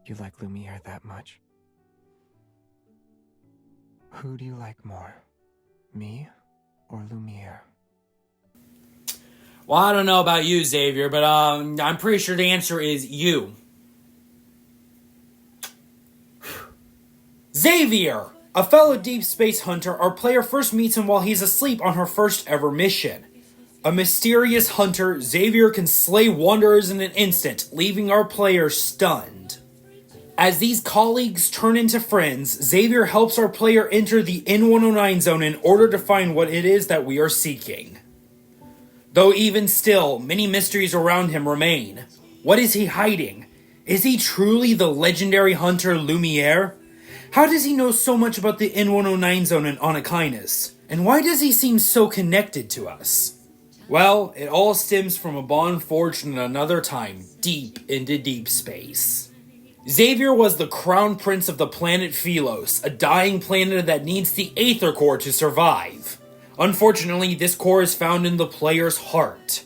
You like Lumiere that much? Who do you like more? Me or Lumiere? Well, I don't know about you, Xavier, but I'm pretty sure the answer is you. Xavier! A fellow deep space hunter, our player first meets him while he's asleep on her first ever mission. A mysterious hunter, Xavier can slay wanderers in an instant, leaving our player stunned. As these colleagues turn into friends, Xavier helps our player enter the N109 zone in order to find what it is that we are seeking. Though even still, many mysteries around him remain. What is he hiding? Is he truly the legendary hunter Lumiere? How does he know so much about the N109 zone in Anakinus? And why does he seem so connected to us? Well, it all stems from a bond forged in another time, deep into deep space. Xavier was the crown prince of the planet Philos, a dying planet that needs the Aether Core to survive. Unfortunately, this core is found in the player's heart.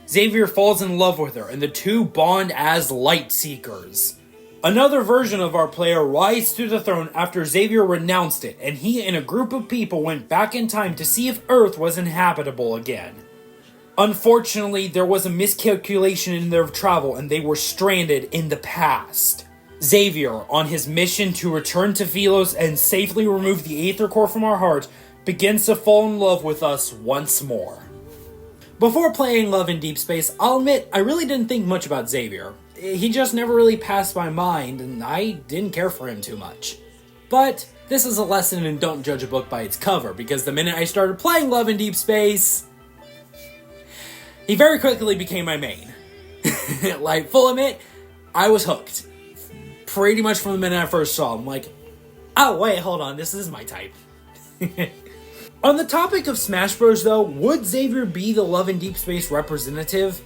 Xavier falls in love with her, and the two bond as light seekers. Another version of our player rises to the throne after Xavier renounced it, and he and a group of people went back in time to see if Earth was inhabitable again. Unfortunately, there was a miscalculation in their travel, and they were stranded in the past. Xavier, on his mission to return to Philos and safely remove the Aether Core from our heart, begins to fall in love with us once more. Before playing Love in Deep Space, I'll admit I really didn't think much about Xavier. He just never really passed my mind, and I didn't care for him too much. But this is a lesson in don't judge a book by its cover, because the minute I started playing Love in Deep Space, he very quickly became my main. Like, full admit, I was hooked. Pretty much from the minute I first saw him. Like, oh wait, hold on, this is my type. On the topic of Smash Bros though, would Xavier be the Love in Deep Space representative?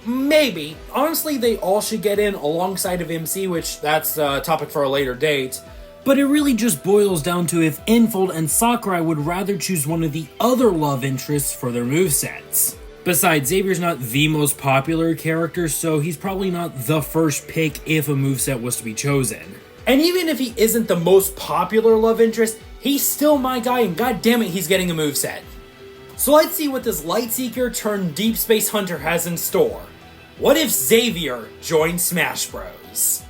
Maybe. Honestly, they all should get in alongside of MC, which that's a topic for a later date. But it really just boils down to if Enfold and Sakurai would rather choose one of the other love interests for their movesets. Besides, Xavier's not the most popular character, so he's probably not the first pick if a moveset was to be chosen. And even if he isn't the most popular love interest, he's still my guy, and goddammit, he's getting a moveset. So let's see what this Lightseeker turned Deep Space Hunter has in store. What if Xavier joined Smash Bros?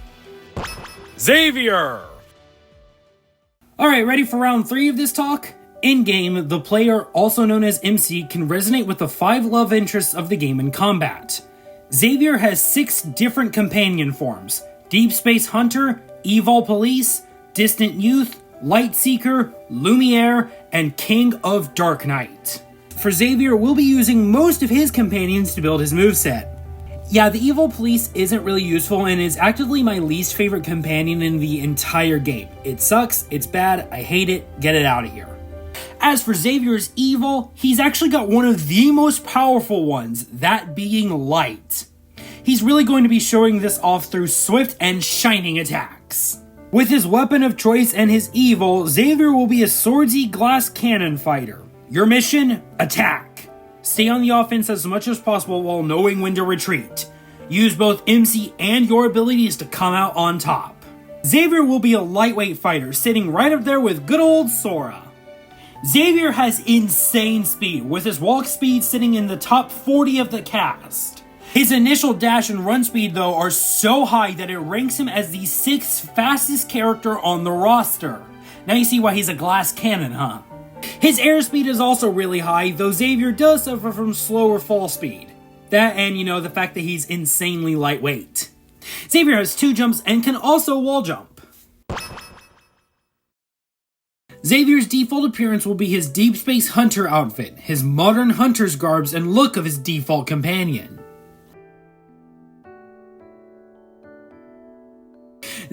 Xavier! Alright, ready for round 3 of this talk? In-game, the player, also known as MC, can resonate with the 5 love interests of the game in combat. Xavier has 6 different companion forms: Deep Space Hunter, Evil Police, Distant Youth, Lightseeker, Lumiere, and King of Dark Knight. For Xavier, we'll be using most of his companions to build his moveset. Yeah, the Evil Police isn't really useful and is actively my least favorite companion in the entire game. It sucks, it's bad, I hate it, get it out of here. As for Xavier's evil, he's actually got one of the most powerful ones, that being Light. He's really going to be showing this off through swift and shining attacks. With his weapon of choice and his evil, Xavier will be a swordsy glass cannon fighter. Your mission? Attack. Stay on the offense as much as possible while knowing when to retreat. Use both MC and your abilities to come out on top. Xavier will be a lightweight fighter, sitting right up there with good old Sora. Xavier has insane speed, with his walk speed sitting in the top 40 of the cast. His initial dash and run speed though are so high that it ranks him as the 6th fastest character on the roster. Now you see why he's a glass cannon, huh? His airspeed is also really high, though Xavier does suffer from slower fall speed. That and, the fact that he's insanely lightweight. Xavier has 2 jumps and can also wall jump. Xavier's default appearance will be his Deep Space Hunter outfit, his modern hunter's garbs, and look of his default companion.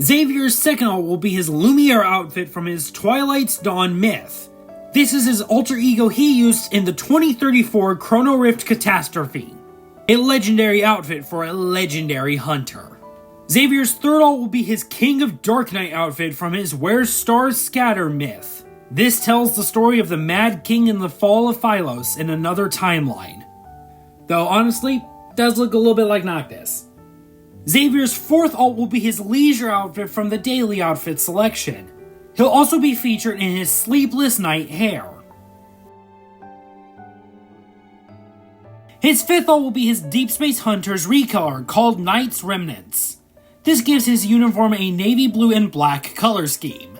Xavier's second alt will be his Lumiere outfit from his Twilight's Dawn myth. This is his alter ego he used in the 2034 Chrono Rift Catastrophe. A legendary outfit for a legendary hunter. Xavier's third alt will be his King of Dark Knight outfit from his Where Stars Scatter myth. This tells the story of the Mad King and the fall of Philos in another timeline. Though honestly, does look a little bit like Noctis. Xavier's fourth ult will be his leisure outfit from the daily outfit selection. He'll also be featured in his sleepless night hair. His fifth ult will be his Deep Space Hunter's recolor called Knight's Remnants. This gives his uniform a navy blue and black color scheme.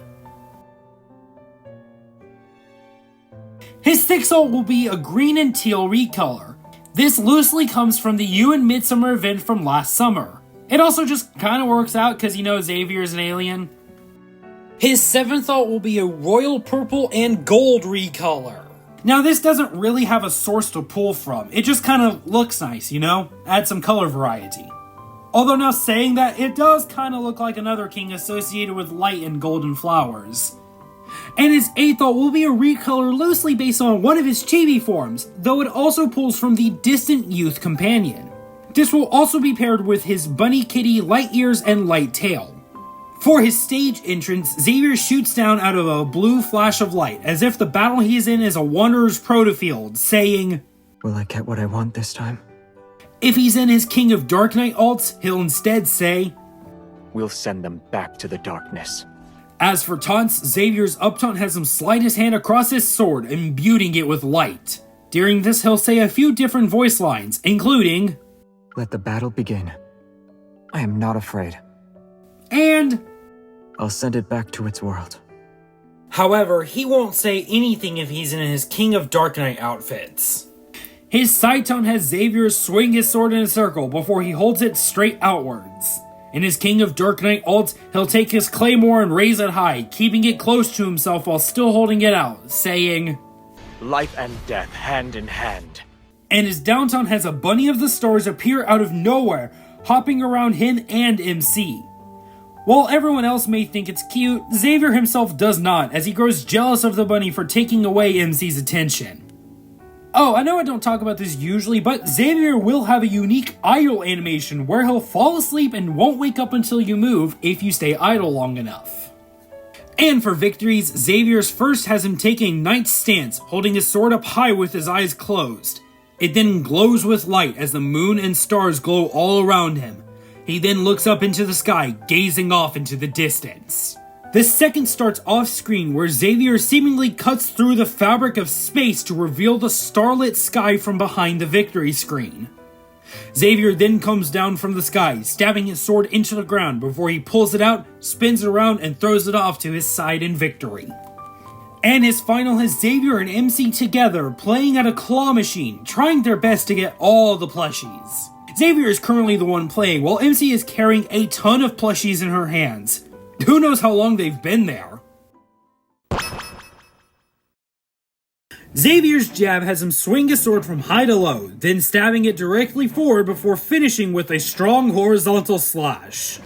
His sixth ult will be a green and teal recolor. This loosely comes from the You and Midsummer event from last summer. It also just kinda works out because Xavier is an alien. His seventh ult will be a royal purple and gold recolor. Now this doesn't really have a source to pull from, it just kinda looks nice, Add some color variety. Although now saying that, it does kinda look like another king associated with light and golden flowers. And his eighth ult will be a recolor loosely based on one of his chibi forms, though it also pulls from the Distant Youth Companion. This will also be paired with his bunny kitty light ears and light tail. For his stage entrance, Xavier shoots down out of a blue flash of light, as if the battle he's in is a Wanderer's protofield, saying, "Will I get what I want this time?" If he's in his King of Dark Knight ults, he'll instead say, "We'll send them back to the darkness." As for taunts, Xavier's up taunt has him slide his hand across his sword, imbuing it with light. During this, he'll say a few different voice lines, including, "Let the battle begin. I am not afraid. And I'll send it back to its world." However, he won't say anything if he's in his King of Dark Knight outfits. His side tone has Xavier swing his sword in a circle before he holds it straight outwards. In his King of Dark Knight ult, he'll take his claymore and raise it high, keeping it close to himself while still holding it out, saying, "Life and death hand in hand." And his downtown has a bunny of the stars appear out of nowhere, hopping around him and MC. While everyone else may think it's cute, Xavier himself does not, as he grows jealous of the bunny for taking away MC's attention. Oh, I know I don't talk about this usually, but Xavier will have a unique idle animation where he'll fall asleep and won't wake up until you move if you stay idle long enough. And for victories, Xavier's first has him take a knight's stance, holding his sword up high with his eyes closed. It then glows with light as the moon and stars glow all around him. He then looks up into the sky, gazing off into the distance. The second starts off screen where Xavier seemingly cuts through the fabric of space to reveal the starlit sky from behind the victory screen. Xavier then comes down from the sky, stabbing his sword into the ground before he pulls it out, spins around, and throws it off to his side in victory. And his final has Xavier and MC together, playing at a claw machine, trying their best to get all the plushies. Xavier is currently the one playing, while MC is carrying a ton of plushies in her hands. Who knows how long they've been there? Xavier's jab has him swing his sword from high to low, then stabbing it directly forward before finishing with a strong horizontal slash.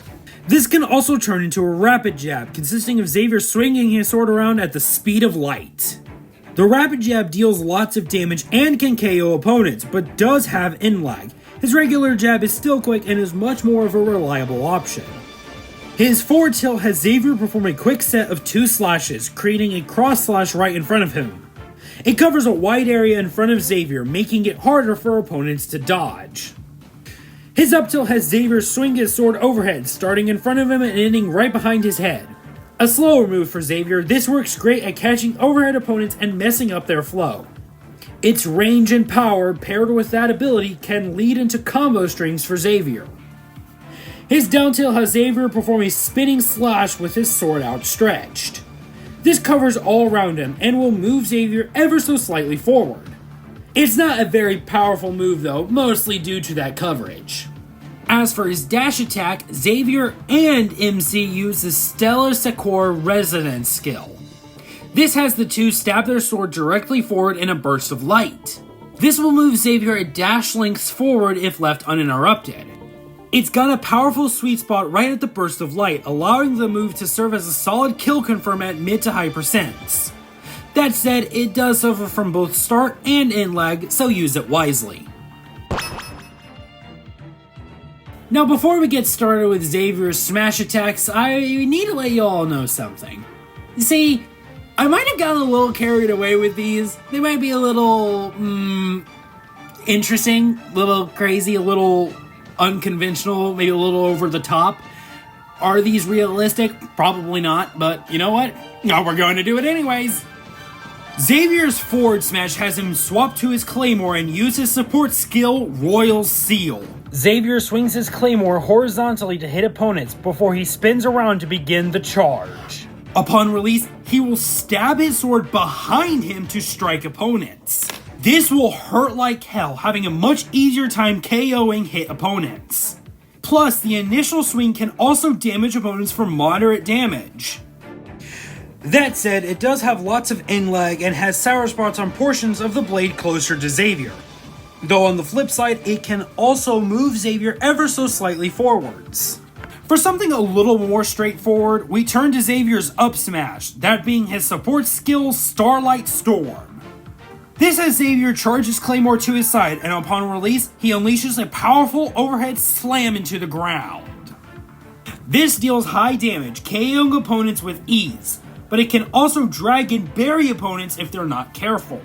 This can also turn into a rapid jab, consisting of Xavier swinging his sword around at the speed of light. The rapid jab deals lots of damage and can KO opponents, but does have end lag. His regular jab is still quick and is much more of a reliable option. His forward tilt has Xavier perform a quick set of 2 slashes, creating a cross slash right in front of him. It covers a wide area in front of Xavier, making it harder for opponents to dodge. His up tilt has Xavier swing his sword overhead, starting in front of him and ending right behind his head. A slower move for Xavier, this works great at catching overhead opponents and messing up their flow. Its range and power, paired with that ability, can lead into combo strings for Xavier. His down tilt has Xavier perform a spinning slash with his sword outstretched. This covers all around him and will move Xavier ever so slightly forward. It's not a very powerful move though, mostly due to that coverage. As for his dash attack, Xavier and MC use the Stellar Secor Resonance skill. This has the two stab their sword directly forward in a burst of light. This will move Xavier a dash lengths forward if left uninterrupted. It's got a powerful sweet spot right at the burst of light, allowing the move to serve as a solid kill confirm at mid to high percents. That said, it does suffer from both start and end lag, so use it wisely. Now before we get started with Xavier's smash attacks, I need to let you all know something. You see, I might have gotten a little carried away with these. They might be a little, interesting, a little crazy, a little unconventional, maybe a little over the top. Are these realistic? Probably not, but you know what? No, we're going to do it anyways. Xavier's forward smash has him swap to his claymore and use his support skill, Royal Seal. Xavier swings his claymore horizontally to hit opponents before he spins around to begin the charge. Upon release, he will stab his sword behind him to strike opponents. This will hurt like hell, having a much easier time KOing hit opponents. Plus, the initial swing can also damage opponents for moderate damage. That said, it does have lots of end lag and has sour spots on portions of the blade closer to Xavier. Though on the flip side, it can also move Xavier ever so slightly forwards. For something a little more straightforward, we turn to Xavier's up smash, that being his support skill, Starlight Storm. This has Xavier charge his claymore to his side, and upon release, he unleashes a powerful overhead slam into the ground. This deals high damage, KOing opponents with ease, but it can also drag and bury opponents if they're not careful.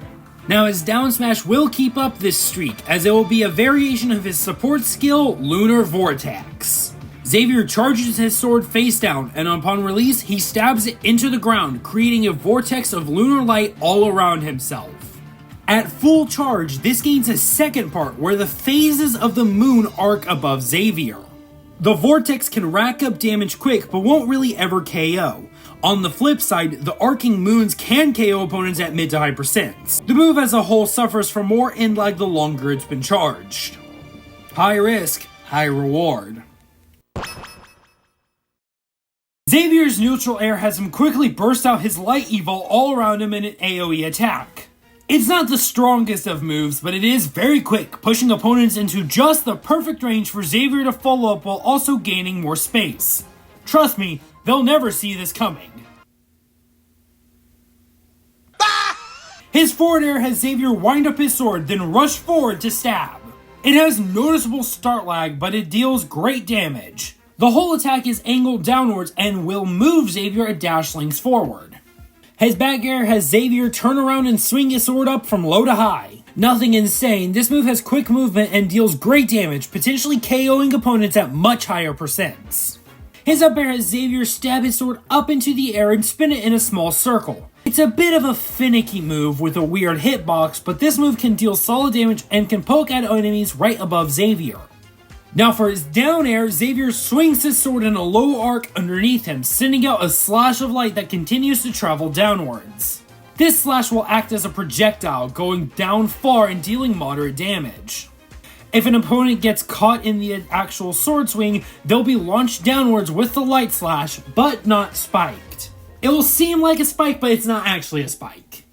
Now his down smash will keep up this streak, as it will be a variation of his support skill, Lunar Vortex. Xavier charges his sword face down, and upon release, he stabs it into the ground, creating a vortex of lunar light all around himself. At full charge, this gains a second part where the phases of the moon arc above Xavier. The vortex can rack up damage quick, but won't really ever KO. On the flip side, the arcing moons can KO opponents at mid to high percents. The move as a whole suffers from more end lag the longer it's been charged. High risk, high reward. Xavier's neutral air has him quickly burst out his light evol all around him in an AoE attack. It's not the strongest of moves, but it is very quick, pushing opponents into just the perfect range for Xavier to follow up while also gaining more space. Trust me, they'll never see this coming. His forward air has Xavier wind up his sword, then rush forward to stab. It has noticeable start lag, but it deals great damage. The whole attack is angled downwards and will move Xavier a dash lengths forward. His back air has Xavier turn around and swing his sword up from low to high. Nothing insane, this move has quick movement and deals great damage, potentially KOing opponents at much higher percents. His up air has Xavier stab his sword up into the air and spin it in a small circle. It's a bit of a finicky move with a weird hitbox, but this move can deal solid damage and can poke at enemies right above Xavier. Now for his down air, Xavier swings his sword in a low arc underneath him, sending out a slash of light that continues to travel downwards. This slash will act as a projectile, going down far and dealing moderate damage. If an opponent gets caught in the actual sword swing, they'll be launched downwards with the light slash, but not spiked. It will seem like a spike, but it's not actually a spike.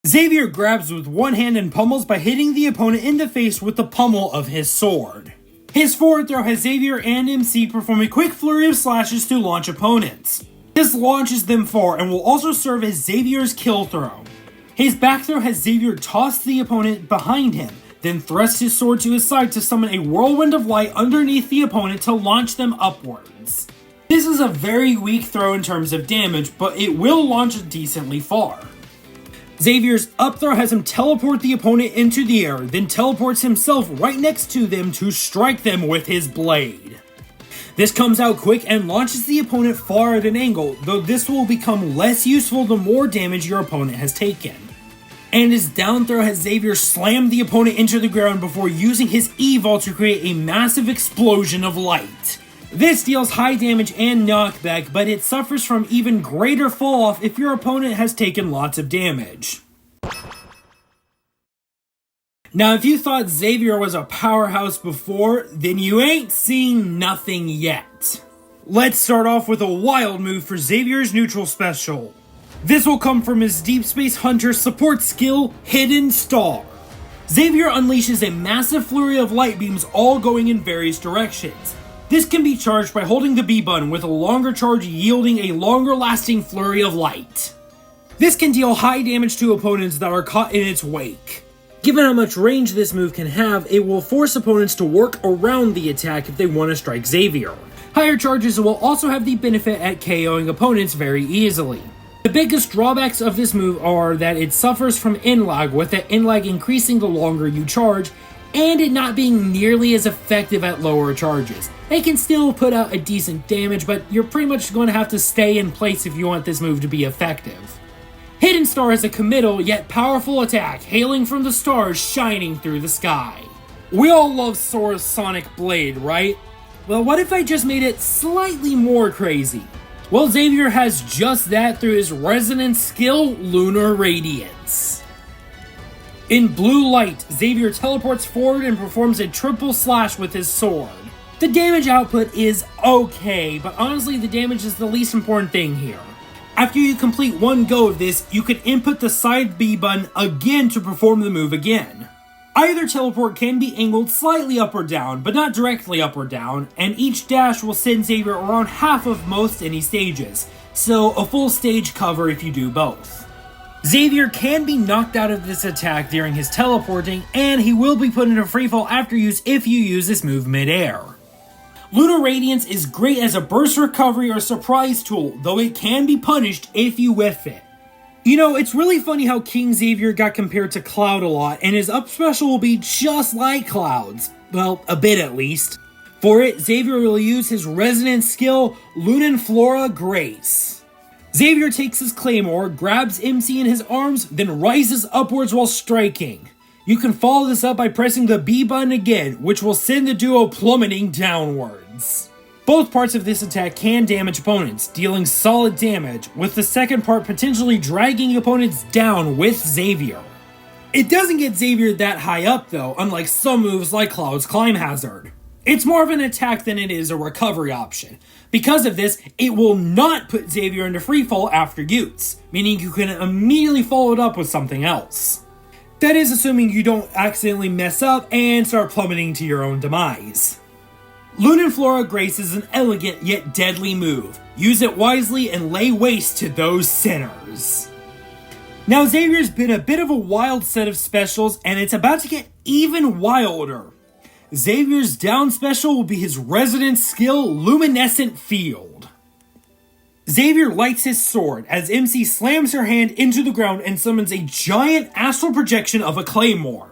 Xavier grabs with one hand and pummels by hitting the opponent in the face with the pummel of his sword. His forward throw has Xavier and MC perform a quick flurry of slashes to launch opponents. This launches them far and will also serve as Xavier's kill throw. His back throw has Xavier toss the opponent behind him, then thrust his sword to his side to summon a whirlwind of light underneath the opponent to launch them upwards. This is a very weak throw in terms of damage, but it will launch decently far. Xavier's up throw has him teleport the opponent into the air, then teleports himself right next to them to strike them with his blade. This comes out quick and launches the opponent far at an angle, though this will become less useful the more damage your opponent has taken. And his down throw has Xavier slam the opponent into the ground before using his evol to create a massive explosion of light. This deals high damage and knockback, but it suffers from even greater fall off if your opponent has taken lots of damage. Now if you thought Xavier was a powerhouse before, then you ain't seen nothing yet. Let's start off with a wild move for Xavier's neutral special. This will come from his Deep Space Hunter support skill, Hidden Star. Xavier unleashes a massive flurry of light beams all going in various directions. This can be charged by holding the B button with a longer charge yielding a longer lasting flurry of light. This can deal high damage to opponents that are caught in its wake. Given how much range this move can have, it will force opponents to work around the attack if they want to strike Xavier. Higher charges will also have the benefit at KOing opponents very easily. The biggest drawbacks of this move are that it suffers from end lag, with the end lag increasing the longer you charge, and it not being nearly as effective at lower charges. It can still put out a decent damage, but you're pretty much going to have to stay in place if you want this move to be effective. Hidden Star is a committal yet powerful attack, hailing from the stars shining through the sky. We all love Sora's Sonic Blade, right? Well, what if I just made it slightly more crazy? Well, Xavier has just that through his resonant skill, Lunar Radiance. In blue light, Xavier teleports forward and performs a triple slash with his sword. The damage output is okay, but honestly the damage is the least important thing here. After you complete one go of this, you can input the side B button again to perform the move again. Either teleport can be angled slightly up or down, but not directly up or down, and each dash will send Xavier around half of most any stages, so a full stage cover if you do both. Xavier can be knocked out of this attack during his teleporting, and he will be put into freefall after use if you use this move mid-air. Lunar Radiance is great as a burst recovery or surprise tool, though it can be punished if you whiff it. You know, it's really funny how King Xavier got compared to Cloud a lot, and his up special will be just like Cloud's. Well, a bit at least. For it, Xavier will use his resonant skill, Lunanflora Grace. Xavier takes his claymore, grabs MC in his arms, then rises upwards while striking. You can follow this up by pressing the B button again, which will send the duo plummeting downwards. Both parts of this attack can damage opponents, dealing solid damage, with the second part potentially dragging opponents down with Xavier. It doesn't get Xavier that high up though, unlike some moves like Cloud's Climb Hazard. It's more of an attack than it is a recovery option. Because of this, it will not put Xavier into freefall after use, meaning you can immediately follow it up with something else. That is assuming you don't accidentally mess up and start plummeting to your own demise. Lunanflora Grace is an elegant yet deadly move. Use it wisely and lay waste to those sinners. Now Xavier's been a bit of a wild set of specials, and it's about to get even wilder. Xavier's down special will be his resident skill, Luminescent Field. Xavier lights his sword as MC slams her hand into the ground and summons a giant astral projection of a claymore.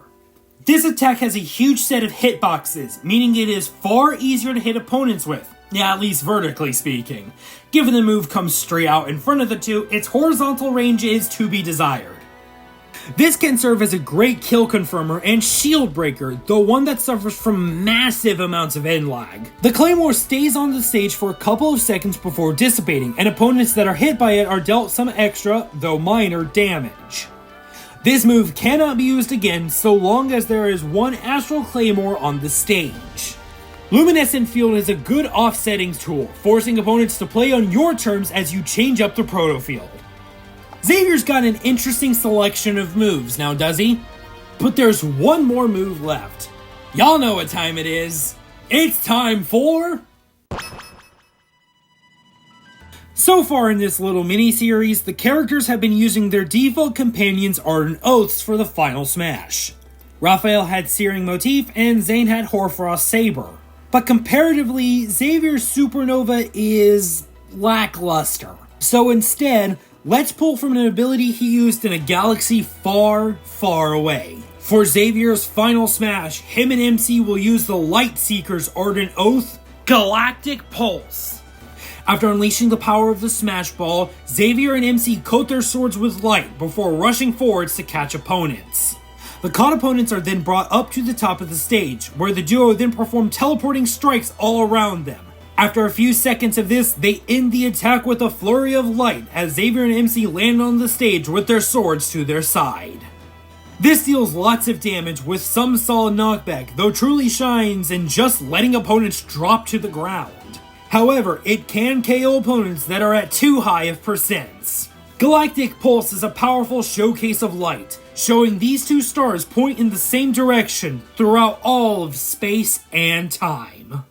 This attack has a huge set of hitboxes, meaning it is far easier to hit opponents with, at least vertically speaking. Given the move comes straight out in front of the two, its horizontal range is to be desired. This can serve as a great kill confirmer and shield breaker, though one that suffers from massive amounts of end lag. The claymore stays on the stage for a couple of seconds before dissipating, and opponents that are hit by it are dealt some extra, though minor, damage. This move cannot be used again so long as there is one astral claymore on the stage. Luminescent Field is a good offsetting tool, forcing opponents to play on your terms as you change up the proto field. Xavier's got an interesting selection of moves now, does he? But there's one more move left. Y'all know what time it is. It's time for... So far in this little mini-series, the characters have been using their default companions' Ardent Oaths for the final smash. Raphael had Searing Motif, and Zane had Hoarfrost Saber. But comparatively, Xavier's Supernova is lackluster. So instead, let's pull from an ability he used in a galaxy far, far away. For Xavier's final smash, him and MC will use the Lightseeker's Ardent Oath, Galactic Pulse. After unleashing the power of the Smash Ball, Xavier and MC coat their swords with light before rushing forwards to catch opponents. The caught opponents are then brought up to the top of the stage, where the duo then perform teleporting strikes all around them. After a few seconds of this, they end the attack with a flurry of light as Xavier and MC land on the stage with their swords to their side. This deals lots of damage with some solid knockback, though truly shines in just letting opponents drop to the ground. However, it can KO opponents that are at too high of percents. Galactic Pulse is a powerful showcase of light, showing these two stars point in the same direction throughout all of space and time.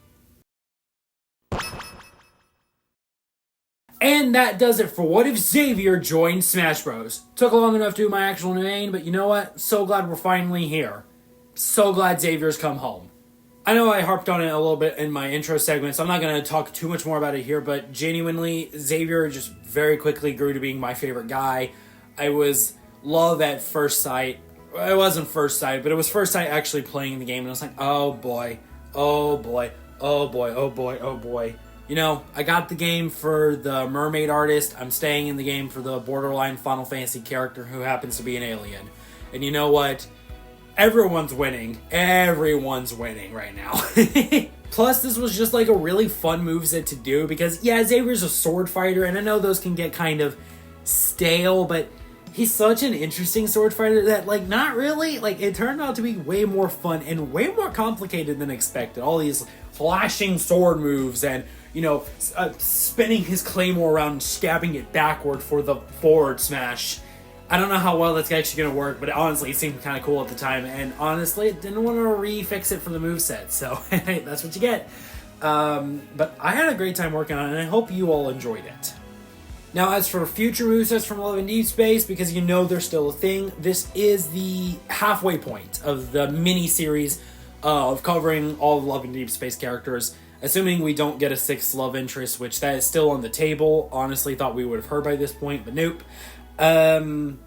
And that does it for What If Xavier Joined Smash Bros. Took long enough to do my actual name, but you know what? So glad we're finally here. So glad Xavier's come home. I know I harped on it a little bit in my intro segment, so I'm not going to talk too much more about it here, but genuinely, Xavier just very quickly grew to being my favorite guy. I was love at first sight. it wasn't first sight, but it was first sight actually playing the game, and I was like, oh boy, oh boy, oh boy, oh boy, oh boy. You know, I got the game for the mermaid artist. I'm staying in the game for the borderline Final Fantasy character who happens to be an alien. And you know what? Everyone's winning. Everyone's winning right now. Plus, this was just like a really fun moveset to do because, yeah, Xavier's a sword fighter, and I know those can get kind of stale, but he's such an interesting sword fighter that, like, not really. Like, it turned out to be way more fun and way more complicated than expected. All these flashing sword moves and, you know, spinning his claymore around and stabbing it backward for the forward smash. I don't know how well that's actually going to work, but honestly, it seemed kind of cool at the time. And honestly, didn't want to refix it for the moveset, so that's what you get. But I had a great time working on it, and I hope you all enjoyed it. Now, as for future movesets from Love and Deep Space, because you know they're still a thing, this is the halfway point of the mini-series of covering all of Love and Deep Space characters. Assuming we don't get a sixth love interest, which that is still on the table. Honestly, thought we would have heard by this point, but nope. That's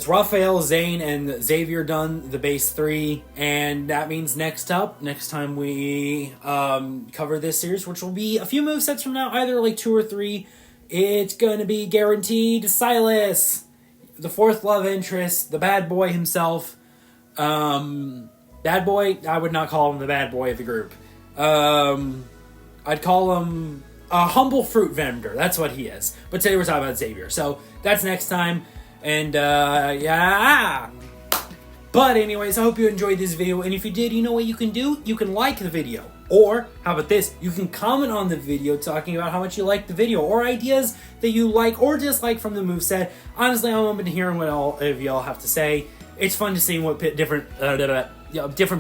Raphael, Zane, and Xavier done, the base 3, and that means next time we cover this series, which will be a few movesets from now, either like 2 or 3, it's gonna be guaranteed Silas, the fourth love interest, the bad boy himself. Bad boy, I would not call him the bad boy of the group. I'd call him a humble fruit vendor. That's what he is. But today we're talking about Xavier. So that's next time. And, yeah. But anyways, I hope you enjoyed this video. And if you did, you know what you can do? You can like the video. Or, how about this? You can comment on the video talking about how much you liked the video. Or ideas that you like or dislike from the moveset. Honestly, I'm open to hearing what all of y'all have to say. It's fun to see what different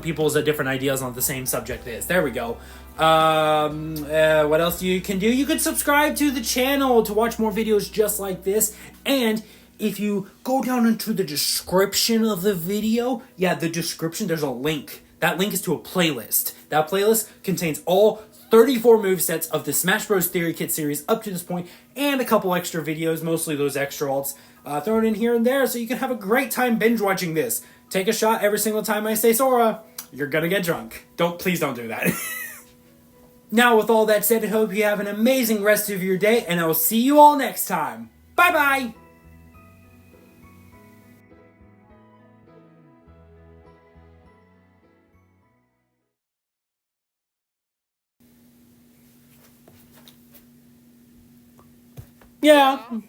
people's different ideas on the same subject is. There we go. What else you can do? You could subscribe to the channel to watch more videos just like this. And if you go down into the description of the video, the description, there's a link. That link is to a playlist. That playlist contains all 34 movesets of the Smash Bros. Theory Kit series up to this point, and a couple extra videos, mostly those extra alts, thrown in here and there, so you can have a great time binge watching this. Take a shot every single time I say Sora. You're gonna get drunk. Please don't do that. Now, with all that said, I hope you have an amazing rest of your day, and I will see you all next time. Bye-bye! Yeah.